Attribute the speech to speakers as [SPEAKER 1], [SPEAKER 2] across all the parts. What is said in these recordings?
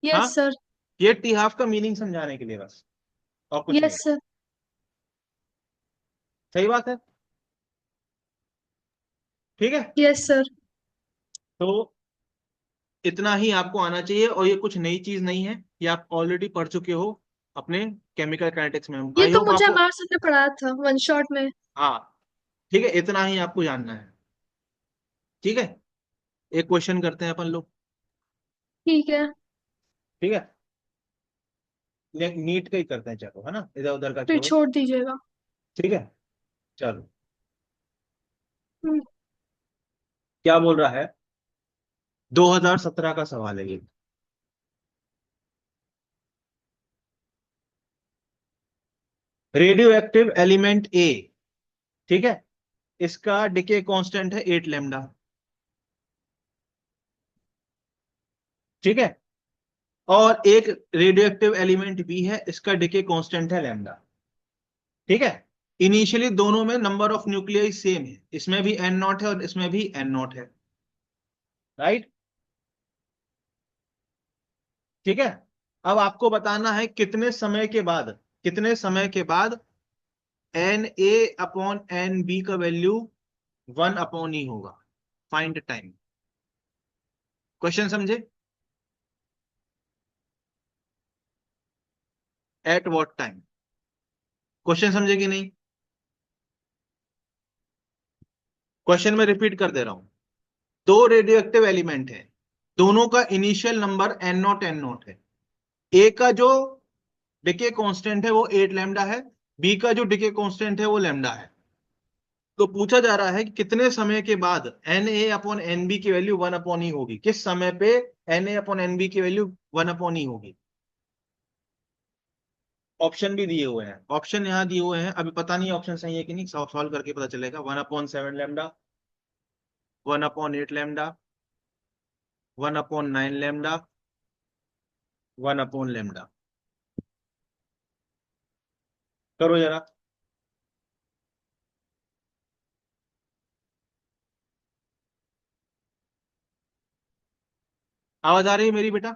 [SPEAKER 1] हाँ,
[SPEAKER 2] yes sir.
[SPEAKER 1] ये T half का मीनिंग समझाने के लिए बस, और कुछ नहीं।
[SPEAKER 2] Yes sir.
[SPEAKER 1] सही बात है। ठीक है।
[SPEAKER 2] Yes sir.
[SPEAKER 1] तो इतना ही आपको आना चाहिए, और ये कुछ नई चीज नहीं है, ये आप ऑलरेडी पढ़ चुके हो अपने केमिकल काइनेटिक्स में।
[SPEAKER 2] ये
[SPEAKER 1] आई
[SPEAKER 2] तो
[SPEAKER 1] होप
[SPEAKER 2] मुझे
[SPEAKER 1] आपको।
[SPEAKER 2] हमारे सर ने पढ़ाया था वन शॉट में।
[SPEAKER 1] हाँ, ठीक है, इतना ही आपको जानना है। ठीक है, एक क्वेश्चन करते हैं अपन लोग।
[SPEAKER 2] ठीक है।
[SPEAKER 1] ठीक है, नीट का ही करते हैं, चलो, है ना, इधर उधर का
[SPEAKER 2] फिर
[SPEAKER 1] छोड़ो।
[SPEAKER 2] छोड़ दीजिएगा।
[SPEAKER 1] ठीक है, चलो।
[SPEAKER 2] हम्म,
[SPEAKER 1] क्या बोल रहा है, 2017 का सवाल है ये। रेडियो एक्टिव एलिमेंट ए, ठीक है, इसका डिके कांस्टेंट है 8 लैम्डा। ठीक है, और एक रेडियो एक्टिव एलिमेंट बी है, इसका डिके कांस्टेंट है लैम्डा। ठीक है, इनिशियली दोनों में नंबर ऑफ न्यूक्लियाई सेम है, इसमें भी एन नॉट है और इसमें भी एन नॉट है। राइट। ठीक है, अब आपको बताना है कितने समय के बाद N A upon N B का वैल्यू 1 अपॉन ई होगा। Find time. क्वेश्चन समझे? At what time? क्वेश्चन समझे कि नहीं? क्वेश्चन में रिपीट कर दे रहा हूं। दो रेडियो एक्टिव एलिमेंट है, दोनों का इनिशियल नंबर एन नॉट है। ए का जो डिके कांस्टेंट है वो 8 लैम्डा है, बी का जो डिके कांस्टेंट है वो लैम्डा है। तो पूछा जा रहा है कि कितने समय के बाद N A upon N B की वैल्यू 1 अपॉन ई होगी, किस समय पे N A upon N B की वैल्यू 1 अपॉन ई होगी। ऑप्शन भी दिए हुए हैं, ऑप्शन यहाँ दिए हुए हैं, अभी पता नहीं ऑप्शन सही है कि नहीं, सॉल्व करके पता चलेगा। 1/7 lambda, 1/8 lambda, 1/9 lambda, 1 upon lambda. करो जरा। आवाज आ रही है मेरी बेटा?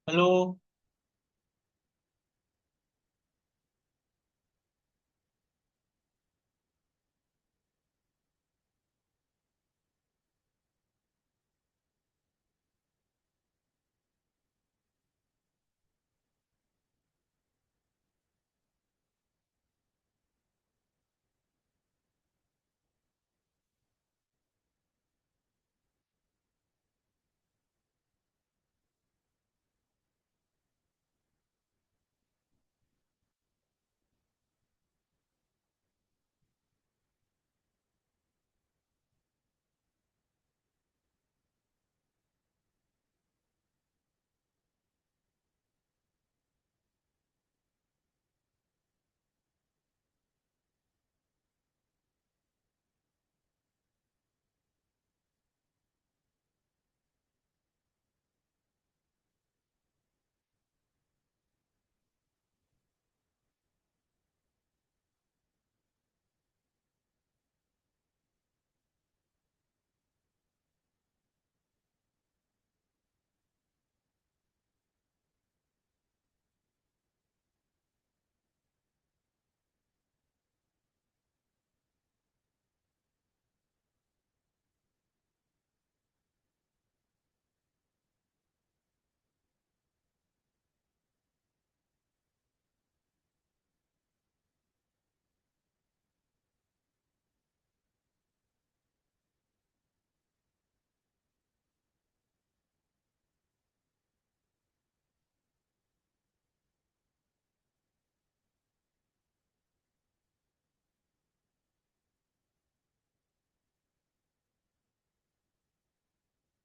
[SPEAKER 1] हेलो।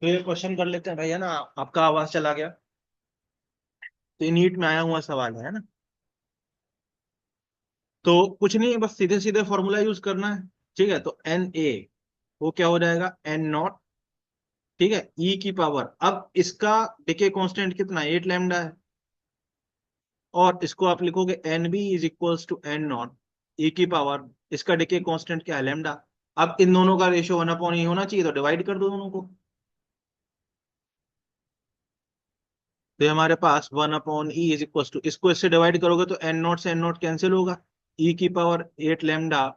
[SPEAKER 1] तो ये क्वेश्चन कर लेते हैं भैया ना। आपका आवाज चला गया। तो ये नीट में आया हुआ सवाल है ना। तो कुछ नहीं, बस सीधे सीधे फॉर्मूला यूज करना है। ठीक है, तो एन ए वो क्या हो जाएगा, एन नॉट। ठीक है, ई की पावर, अब इसका डिके कांस्टेंट कितना, 8 लैम्डा है। और इसको आप लिखोगे N B is equals to N naught e की पावर, इसका डिके कांस्टेंट क्या है, लैम्डा। अब इन दोनों का रेशियो 1/e होना चाहिए, तो डिवाइड कर दो दोनों को। तो ये हमारे पास 1/e इज इक्वल टू, इसको इससे डिवाइड करोगे तो एन नॉट से एन नॉट कैंसिल होगा। ई की power 8 lambda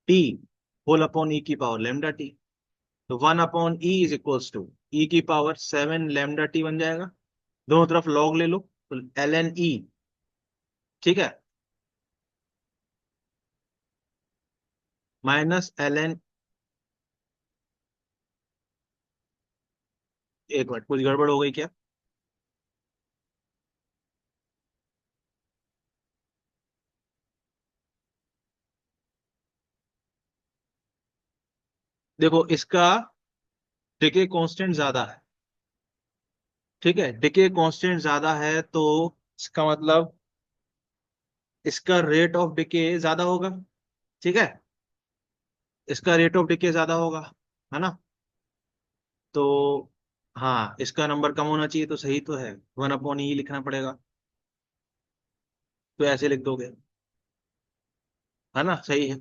[SPEAKER 1] t whole upon e की पावर लैम्डा टी। तो 1/e इज इक्वल्स टू ई की पावर 7 लैम्डा टी बन जाएगा। दोनों तरफ लॉग ले लो, तो एल एन ई। ठीक है, माइनस एल एन। एक मिनट, कुछ गड़बड़ हो गई क्या। देखो, इसका डिके कांस्टेंट ज्यादा है। ठीक है, डिके कांस्टेंट ज्यादा है तो इसका मतलब इसका रेट ऑफ डिके ज्यादा होगा। ठीक है, इसका रेट ऑफ डिके ज्यादा होगा, है ना। तो हाँ, इसका नंबर कम होना चाहिए, तो सही तो है, 1/e लिखना पड़ेगा। तो ऐसे लिख दोगे, है ना, सही है।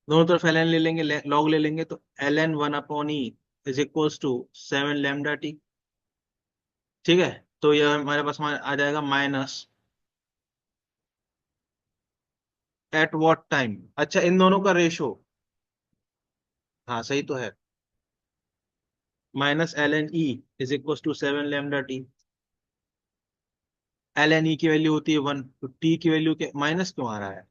[SPEAKER 1] दोनों तरफ एल एन ले लेंगे, लॉग ले लेंगे, तो L N 1/e is equals to 7 lambda T. ठीक है, तो ये हमारे पास आ जाएगा माइनस एट व्हाट टाइम। अच्छा, इन दोनों का रेशो, हाँ सही तो है, minus L N e is equal to 7 lambda T. L N e की वैल्यू होती है 1, तो टी की वैल्यू के माइनस क्यों आ रहा है।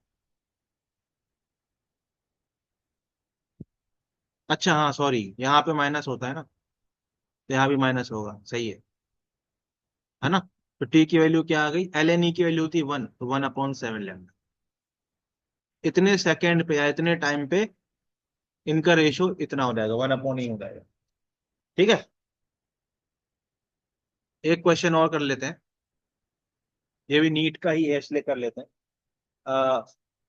[SPEAKER 1] अच्छा हाँ, सॉरी, यहाँ पे माइनस होता है ना, तो यहाँ भी माइनस होगा, सही है ना। तो टी की वैल्यू क्या आ गई, एल एन ई की वैल्यू होती है 1, तो 1/7 लैम्डा। इतने सेकेंड पे या इतने टाइम पे इनका रेशो इतना हो जाएगा, 1/e हो जाएगा। ठीक है, एक क्वेश्चन और कर लेते हैं। ये भी नीट का ही है, इसलिए कर लेते हैं।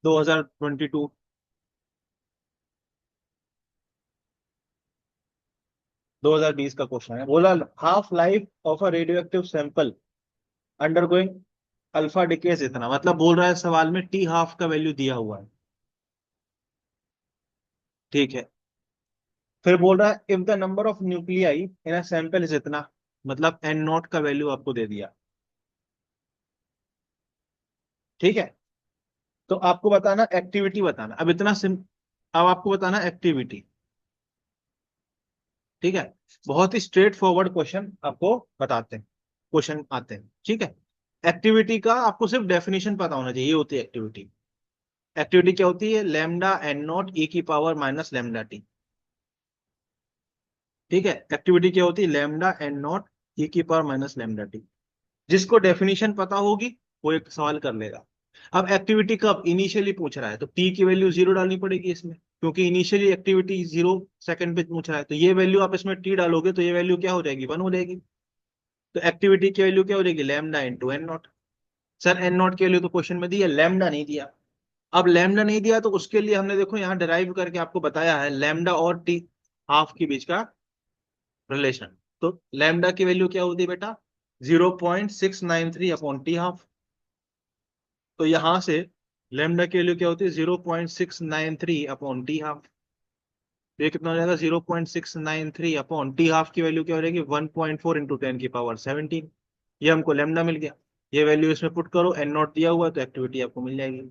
[SPEAKER 1] 2022, 2020 का क्वेश्चन है। बोला half life of a radio active sample undergoing alpha decays इतना, मतलब बोल रहा है सवाल में टी हाफ का वैल्यू दिया हुआ है। ठीक है, फिर बोल रहा है if the number of nuclei in a sample is इतना, मतलब एन नॉट का वैल्यू आपको दे दिया। ठीक है, तो आपको बताना एक्टिविटी, बताना अब इतना सिम। अब आपको बताना एक्टिविटी। ठीक है, बहुत ही स्ट्रेट फॉरवर्ड क्वेश्चन आपको बताते हैं, क्वेश्चन आते हैं। ठीक है, एक्टिविटी का आपको सिर्फ डेफिनेशन पता होना चाहिए, ये होती है एक्टिविटी। एक्टिविटी क्या होती है, लैम्डा एन नॉट ई की पावर माइनस लैम्डा टी। ठीक है, एक्टिविटी क्या होती है, लैम्डा एन नॉट ई की पावर माइनस लैम्डा टी। जिसको डेफिनेशन पता होगी वो एक सवाल कर लेगा। अब एक्टिविटी कब इनिशियली पूछ रहा है, तो टी की वैल्यू 0 डालनी पड़ेगी इसमें, क्योंकि इनिशियली एक्टिविटी 0 सेकंड पे पूछ रहा है। तो ये वैल्यू आप इसमें टी डालोगे तो ये वैल्यू क्या हो जाएगी, 1 हो जाएगी। तो एक्टिविटी की वैल्यू क्या हो जाएगी, lambda into N naught. Sir N naught की वैल्यू तो क्वेश्चन में दी है, लैम्डा नहीं दिया। अब लैम्डा नहीं दिया तो उसके लिए हमने देखो यहाँ डिराइव करके आपको बताया है लैम्डा और टी हाफ के बीच का रिलेशन। तो लैम्डा की वैल्यू क्या होती है बेटा, 0.693/टी हाफ। तो यहां से लेमडा की वैल्यू क्या होती है, 0.693/टी हाफ। तो ये कितना हो जाएगा, 0.693/टी हाफ की वैल्यू क्या हो जाएगी, 1.4 × 10⁻17। ये हमको लेमडा मिल गया। ये वैल्यू इसमें पुट करो, एन नॉट दिया हुआ है, तो एक्टिविटी आपको मिल जाएगी।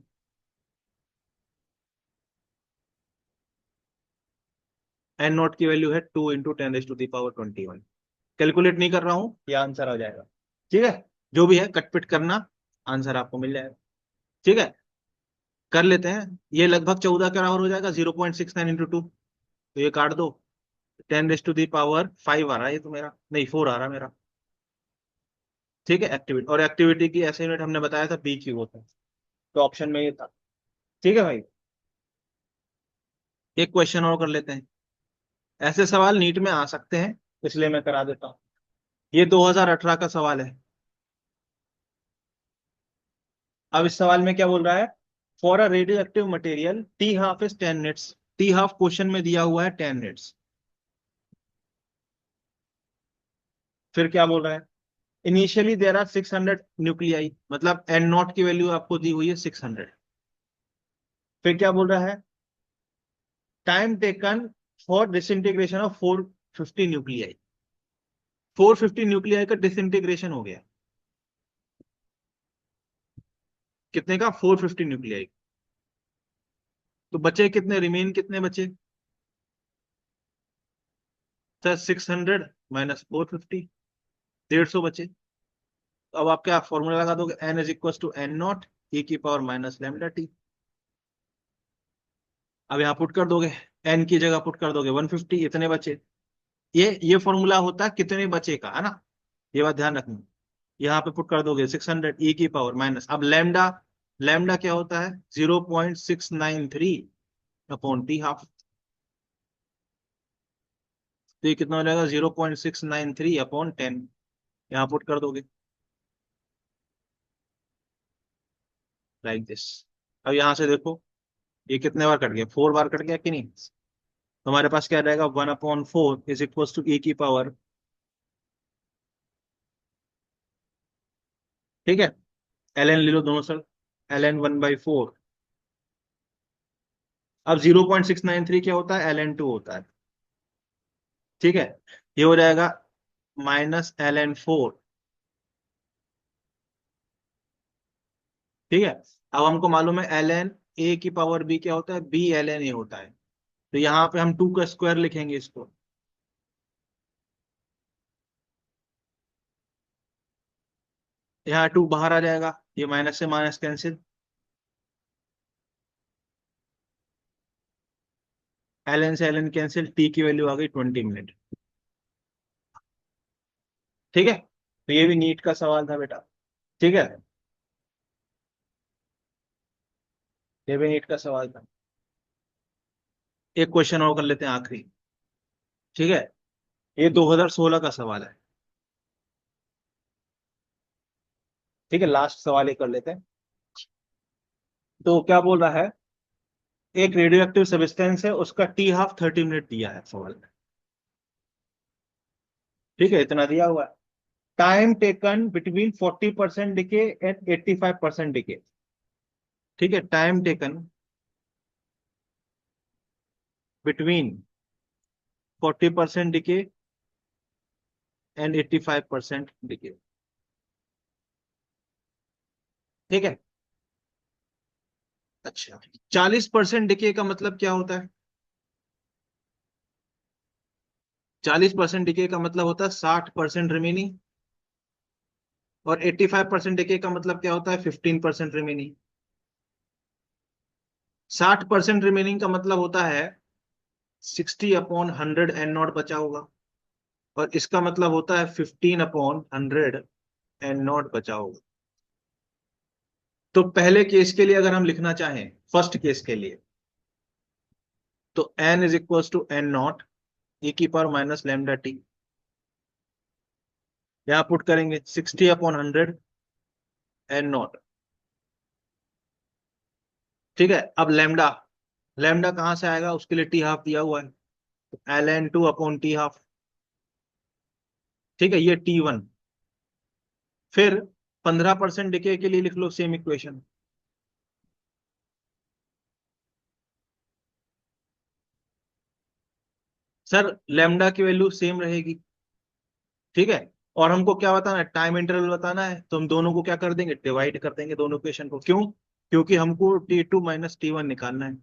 [SPEAKER 1] एन नॉट की वैल्यू है 2 × 10⁻21। कैलकुलेट नहीं कर रहा हूं, ये आंसर आ जाएगा। ठीक है, जो भी है कटपिट करना, आंसर आपको मिल जाएगा। ठीक है, कर लेते हैं। ये लगभग 14 के बराबर हो जाएगा, 0.69 × 2। तो ये काट दो, 10⁻5 आ रहा है, ये तो मेरा नहीं, 4 आ रहा है मेरा। ठीक है, एक्टिविटी, और एक्टिविटी की ऐसे यूनिट हमने बताया था बी क्यू होता है, तो ऑप्शन में ये था। ठीक है भाई, एक क्वेश्चन और कर लेते हैं। ऐसे सवाल नीट में आ सकते हैं, इसलिए मैं करा देता हूँ। ये 2018 का सवाल है। अब इस सवाल में क्या बोल रहा है? For a radio active material T half is 10 minutes. T half question में दिया हुआ है 10 मिनट्स। फिर क्या बोल रहा है? इनिशियली देर आर 600 न्यूक्लियाई, मतलब एन नॉट की वैल्यू आपको दी हुई है 600। फिर क्या बोल रहा है? Time taken for disintegration of 450 nuclei. 450 nuclei का डिसइंटीग्रेशन हो गया। कितने का? 450 न्यूक्लियाई। तो बचे कितने? रिमेन कितने बचे? सर 600 माइनस 450, 150 बचे। तो अब आप क्या फॉर्मूला लगा दोगे? N is equal to N naught e की पावर माइनस लैम्डा टी। अब यहाँ पुट कर दोगे, एन की जगह पुट कर दोगे 150, इतने बचे। ये फॉर्मूला होता है कितने बचे का, है ना? ये बात ध्यान रखना। यहाँ पे पुट कर दोगे 600 ई की पावर माइनस, अब लैम्डा, लैम्डा क्या होता है? 0.693 अपॉन टी हाफ। तो ये कितना हो जाएगा? 0.693 अपॉन 10। यहाँ पुट कर दोगे लाइक दिस। अब यहाँ से देखो, ये कितने बार कट गया? 4 बार कट गया कि नहीं? तो हमारे पास क्या रहेगा? 1/4 इज इक्वल टू ई की पावर, ठीक है, एल एन ले लो दोनों सर, एल एन 1/4। अब 0.693 क्या होता है? एल एन 2 होता है, ठीक है। ये हो जाएगा माइनस एल एन 4, ठीक है। अब हमको मालूम है एल एन ए की पावर बी क्या होता है? बी एल एन ए होता है। तो यहाँ पे हम 2 का स्क्वायर लिखेंगे इसको। यहाँ 2 बाहर आ जाएगा, ये माइनस से माइनस कैंसिल, एल एन से एल एन कैंसिल, टी की वैल्यू आ गई 20 मिनट, ठीक है। तो ये भी नीट का सवाल था बेटा, ठीक है, ये भी नीट का सवाल था। एक क्वेश्चन और कर लेते हैं आखिरी, ठीक है। ये 2016 का सवाल है, ठीक है, लास्ट सवाल ये कर लेते हैं। तो क्या बोल रहा है? एक रेडियो एक्टिव सब्सटेंस है, उसका टी हाफ 30 मिनट दिया है सवाल में, ठीक है, इतना दिया हुआ है। Time taken between 40% decay and 85% decay, ठीक है, time taken between 40% decay and 85% decay, ठीक है। अच्छा, 40% डिके का मतलब क्या होता है? 40% डिके का मतलब होता है 60% रिमेनिंग। और 85% डिके का मतलब क्या होता है? 15% रिमेनिंग। 60% रिमेनिंग का मतलब होता है 60/100 एन नॉट बचा होगा। और इसका मतलब होता है 15/100 एन नॉट बचा होगा। तो पहले केस के लिए अगर हम लिखना चाहें, फर्स्ट केस के लिए, तो N is equal to N naught e की पावर माइनस लैम्डा टी। यहां पुट करेंगे 60/100 एन नॉट, ठीक है। अब लैम्डा, लैम्डा कहां से आएगा? उसके लिए टी हाफ दिया हुआ है, एल एन 2/टी हाफ, ठीक है, ये T1। फिर 15% डिके के लिए लिख लो सेम इक्वेशन। सर लैम्डा की वैल्यू सेम रहेगी, ठीक है। और हमको क्या बताना है? टाइम इंटरवल बताना है, तो हम दोनों को क्या कर देंगे? डिवाइड कर देंगे दोनों इक्वेशन को। क्यों? क्योंकि हमको T2 माइनस T1 निकालना है,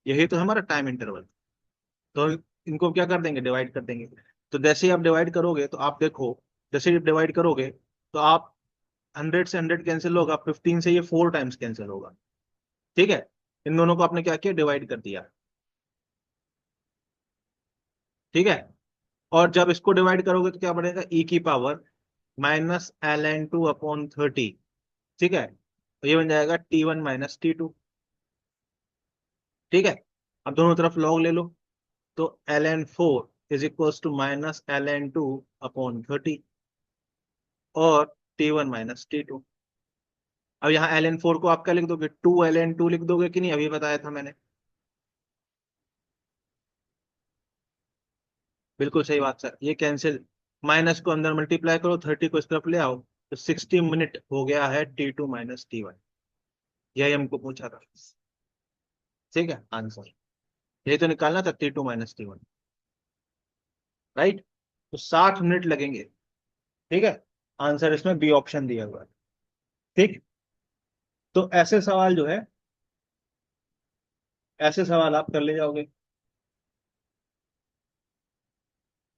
[SPEAKER 1] यही तो हमारा टाइम इंटरवल। तो इनको क्या कर देंगे? डिवाइड कर देंगे। तो जैसे ही आप डिवाइड करोगे तो आप देखो, जैसे ही डिवाइड करोगे तो आप 100 से 100 कैंसिल होगा, 15 से ये 4 टाइम्स कैंसिल होगा, ठीक है। इन दोनों को आपने क्या किया? डिवाइड कर दिया, ठीक है। और जब इसको डिवाइड करोगे तो क्या बढ़ेगा? ई की पावर माइनस एल एन 2/30, ठीक है। तो ये बन जाएगा T1 माइनस T2, ठीक है। अब दोनों तरफ लॉग ले लो, तो L N 4 is equal to minus ln2 upon 30 और t1 माइनस t2। अब यहाँ ln4 को आप क्या लिख दोगे, 2 ln2 लिख दोगे कि नहीं, अभी बताया था मैंने। बिल्कुल सही बात सर, ये कैंसिल, माइनस को अंदर मल्टीप्लाई करो, 30 को इस तरफ ले आओ, तो 60 मिनट हो गया है t2 माइनस t1। यही हमको पूछा था। ठीक है, आंसर यही तो निकालना था, t2 माइनस t1, राइट। तो 60 मिनट लगेंगे। ठीक है, आंसर इसमें बी ऑप्शन दिया हुआ है। ठीक, तो ऐसे सवाल जो है, ऐसे सवाल आप कर ले जाओगे।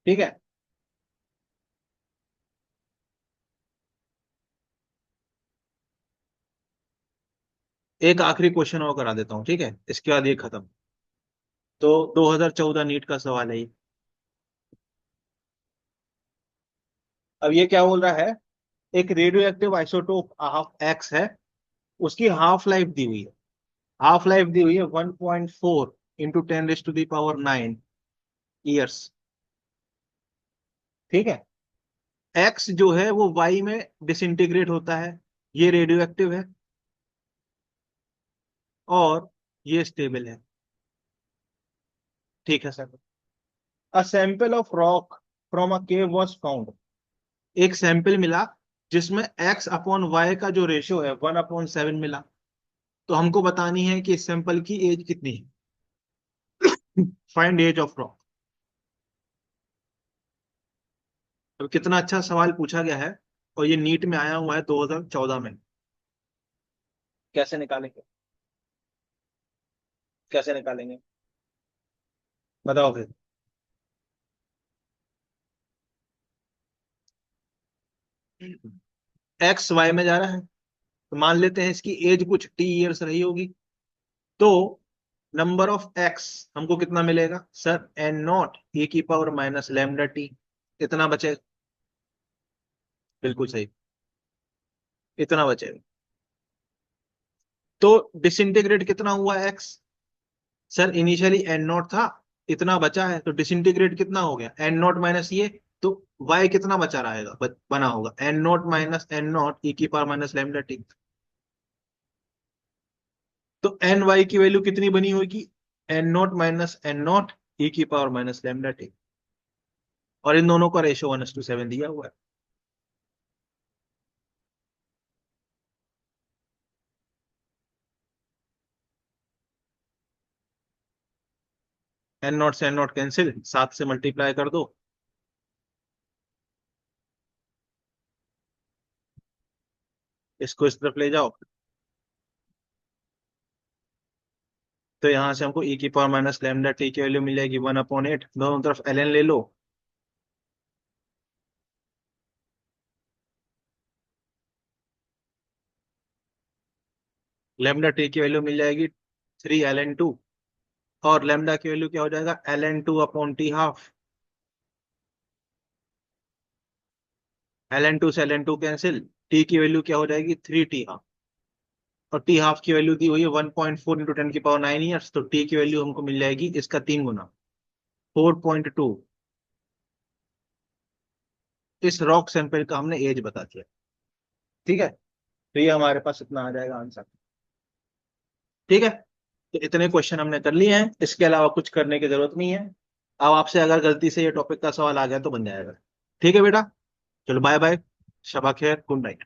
[SPEAKER 1] ठीक है, एक आखिरी क्वेश्चन और करा देता हूं, ठीक है, इसके बाद ये खत्म। तो 2014 नीट का सवाल है ये। अब ये क्या बोल रहा है, एक radio active isotope half x है, उसकी हाफ लाइफ दी हुई है, हाफ लाइफ दी हुई है 1.4 इंटू 10⁻⁹ ठीक है। एक्स जो है वो वाई में डिसइंटीग्रेट होता है, ये रेडियो एक्टिव है और ये स्टेबल है। ठीक है sir. A sample of rock from a cave was found, एक सैंपल मिला जिसमें एक्स अपॉन वाई का जो रेशियो है 1/7 मिला। तो हमको बतानी है कि इस सैंपल की एज कितनी है। Find age of rock. तो कितना अच्छा सवाल पूछा गया है, और ये नीट में आया हुआ है 2014 में। कैसे निकालेंगे, कैसे निकालेंगे, बताओ फिर। एक्स वाई में जा रहा है, तो मान लेते हैं इसकी एज कुछ टी ईयर्स रही होगी। तो नंबर ऑफ एक्स हमको कितना मिलेगा सर, n0 e⁻⁻λt, इतना बचेगा। बिल्कुल सही, इतना बचेगा। तो डिसइंटीग्रेट कितना हुआ एक्स, सर इनिशियली n0 था, इतना बचा है, तो डिसइंटीग्रेट कितना हो गया, n0 माइनस ये, तो y कितना बचा रहेगा, बना होगा n0 - n0 e⁻⁻λt। तो एन वाई की वैल्यू कितनी बनी होगी, n0 - n0 e⁻⁻λt, और इन दोनों का रेशियो 1:7 दिया हुआ है। n0 से n0 कैंसिल, 7 से मल्टीप्लाई कर दो, इसको इस तरफ ले जाओ, तो यहां से हमको e⁻⁻λt की वैल्यू मिल जाएगी 1/8, दोनों तरफ ln ले लो, लेमडा टी की वैल्यू मिल जाएगी 3 ln2, और लेमडा की वैल्यू क्या हो जाएगा, ln2/t ½ ln2 से ln2 कैंसिल, टी की वैल्यू क्या हो जाएगी 3t½ और t½ की वैल्यू दी हुई है 1.4 इंटू 10⁹ ईयर्स, तो टी की वैल्यू हमको मिल जाएगी इसका 3 गुना, 4.2। इस रॉक सैंपल का हमने एज बता दिया। ठीक है, तो ये हमारे पास इतना आ जाएगा आंसर। ठीक है, तो इतने क्वेश्चन हमने कर लिए हैं, इसके अलावा कुछ करने की जरूरत नहीं है। अब आपसे अगर गलती से ये टॉपिक का सवाल आ गया तो बन जाएगा। ठीक है बेटा, चलो बाय बाय, शबा खैर, गुड नाइट।